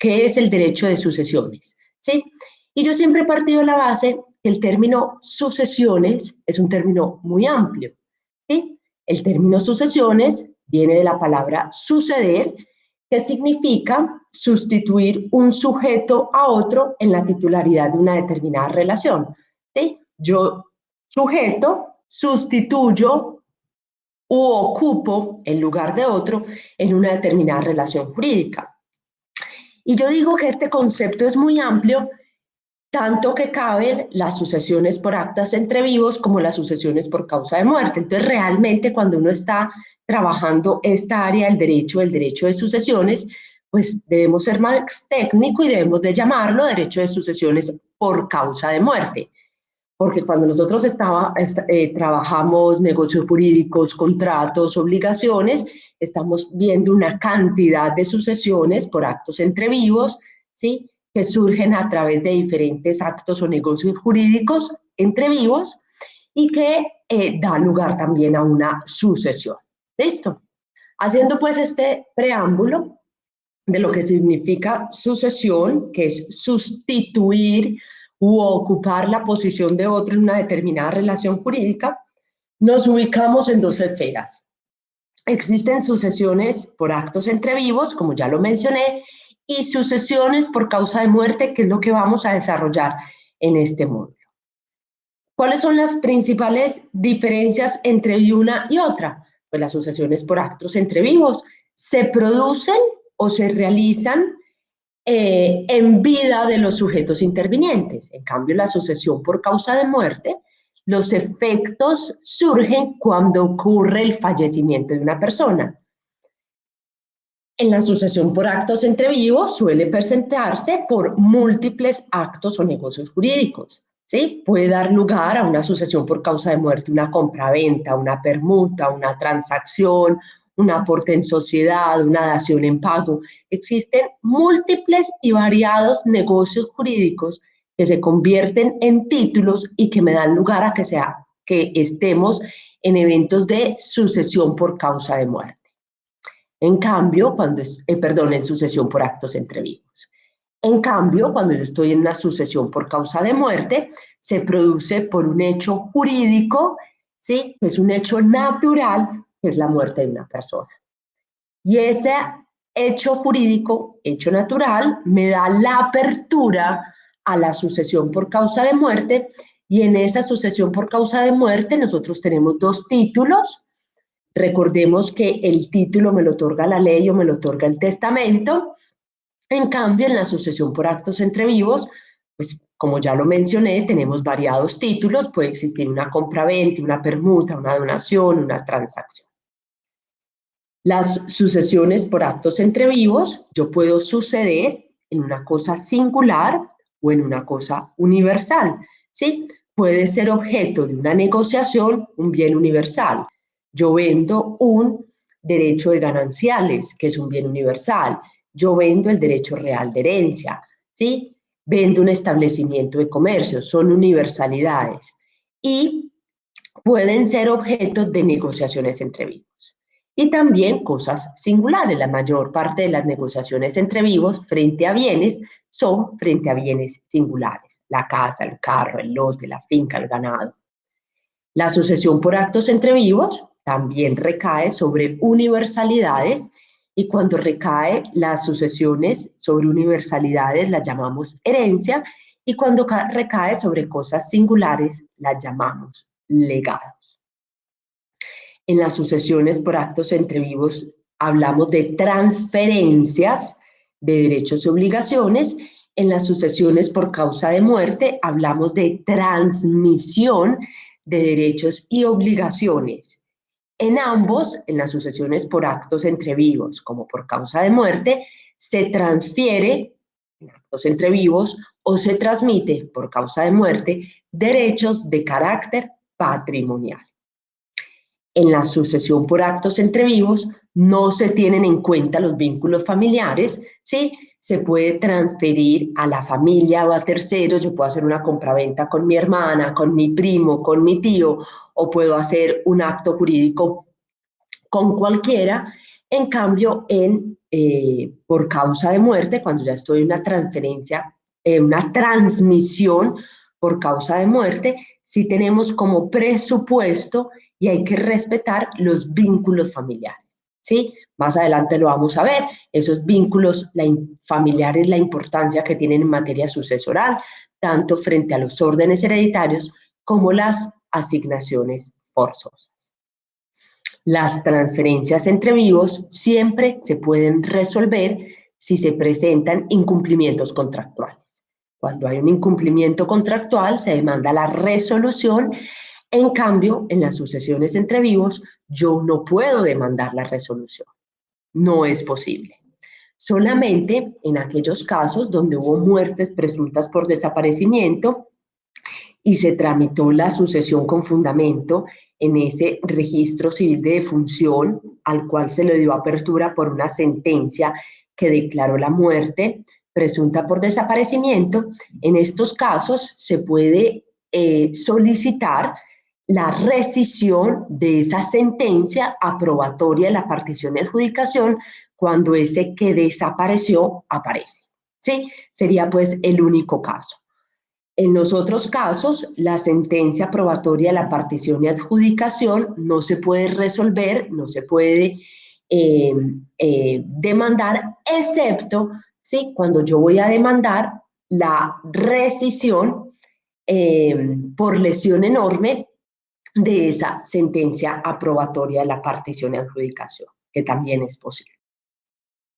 ¿qué es el derecho de sucesiones? ¿Sí? Y yo siempre he partido de la base que el término sucesiones es un término muy amplio, ¿sí? El término sucesiones viene de la palabra suceder, que significa sustituir un sujeto a otro en la titularidad de una determinada relación, ¿sí? Yo, sujeto, sustituyo u ocupo el lugar de otro en una determinada relación jurídica. Y yo digo que este concepto es muy amplio, tanto que caben las sucesiones por actas entre vivos como las sucesiones por causa de muerte. Entonces, realmente cuando uno está trabajando esta área del derecho de sucesiones, pues debemos ser más técnico y debemos de llamarlo derecho de sucesiones por causa de muerte. Porque cuando nosotros trabajamos negocios jurídicos, contratos, obligaciones, estamos viendo una cantidad de sucesiones por actos entre vivos, ¿sí? Que surgen a través de diferentes actos o negocios jurídicos entre vivos y que da lugar también a una sucesión. ¿Listo? Haciendo pues este preámbulo de lo que significa sucesión, que es sustituir u ocupar la posición de otro en una determinada relación jurídica, nos ubicamos en dos esferas. Existen sucesiones por actos entre vivos, como ya lo mencioné, y sucesiones por causa de muerte, que es lo que vamos a desarrollar en este módulo. ¿Cuáles son las principales diferencias entre una y otra? Pues las sucesiones por actos entre vivos se producen o se realizan en vida de los sujetos intervinientes. En cambio, la sucesión por causa de muerte, los efectos surgen cuando ocurre el fallecimiento de una persona. En la sucesión por actos entre vivos suele presentarse por múltiples actos o negocios jurídicos, ¿sí? Puede dar lugar a una sucesión por causa de muerte, una compraventa, una permuta, una transacción, un aporte en sociedad, una dación en pago. Existen múltiples y variados negocios jurídicos que se convierten en títulos y que me dan lugar a que estemos en eventos de sucesión por causa de muerte. En cambio, en sucesión por actos entre vivos. En cambio, cuando yo estoy en una sucesión por causa de muerte, se produce por un hecho jurídico, ¿sí? Es un hecho natural, que es la muerte de una persona. Y ese hecho jurídico, hecho natural, me da la apertura a la sucesión por causa de muerte, y en esa sucesión por causa de muerte nosotros tenemos dos títulos. Recordemos que el título me lo otorga la ley o me lo otorga el testamento. En cambio, en la sucesión por actos entre vivos, pues como ya lo mencioné, tenemos variados títulos. Puede existir una compraventa, una permuta, una donación, una transacción. Las sucesiones por actos entre vivos, yo puedo suceder en una cosa singular o en una cosa universal, ¿sí? Puede ser objeto de una negociación un bien universal. Yo vendo un derecho de gananciales, que es un bien universal. Yo vendo el derecho real de herencia, ¿sí? Vendo un establecimiento de comercio, son universalidades. Y pueden ser objeto de negociaciones entre vivos. Y también cosas singulares. La mayor parte de las negociaciones entre vivos frente a bienes son frente a bienes singulares. La casa, el carro, el lote, la finca, el ganado. La sucesión por actos entre vivos también recae sobre universalidades, y cuando recae las sucesiones sobre universalidades las llamamos herencia, y cuando recae sobre cosas singulares las llamamos legados. En las sucesiones por actos entre vivos hablamos de transferencias de derechos y obligaciones. En las sucesiones por causa de muerte hablamos de transmisión de derechos y obligaciones. En ambos, en las sucesiones por actos entre vivos como por causa de muerte, se transfiere en actos entre vivos o se transmite por causa de muerte derechos de carácter patrimonial. En la sucesión por actos entre vivos no se tienen en cuenta los vínculos familiares, ¿sí? Se puede transferir a la familia o a terceros. Yo puedo hacer una compraventa con mi hermana, con mi primo, con mi tío, o puedo hacer un acto jurídico con cualquiera, En cambio, por causa de muerte, cuando ya estoy en una transferencia, una transmisión por causa de muerte, sí tenemos como presupuesto y hay que respetar los vínculos familiares, ¿sí? Más adelante lo vamos a ver, esos vínculos familiares, la importancia que tienen en materia sucesoral, tanto frente a los órdenes hereditarios como las asignaciones forzosas. Las transferencias entre vivos siempre se pueden resolver si se presentan incumplimientos contractuales. Cuando hay un incumplimiento contractual, se demanda la resolución. En cambio, en las sucesiones entre vivos, yo no puedo demandar la resolución. No es posible. Solamente en aquellos casos donde hubo muertes presuntas por desaparecimiento y se tramitó la sucesión con fundamento en ese registro civil de defunción al cual se le dio apertura por una sentencia que declaró la muerte presunta por desaparecimiento. En estos casos se puede solicitar la rescisión de esa sentencia aprobatoria de la partición y adjudicación cuando ese que desapareció aparece. ¿Sí? Sería pues el único caso. En los otros casos, la sentencia aprobatoria de la partición y adjudicación no se puede resolver, no se puede demandar, excepto ¿sí? Cuando yo voy a demandar la rescisión por lesión enorme de esa sentencia aprobatoria de la partición y adjudicación, que también es posible.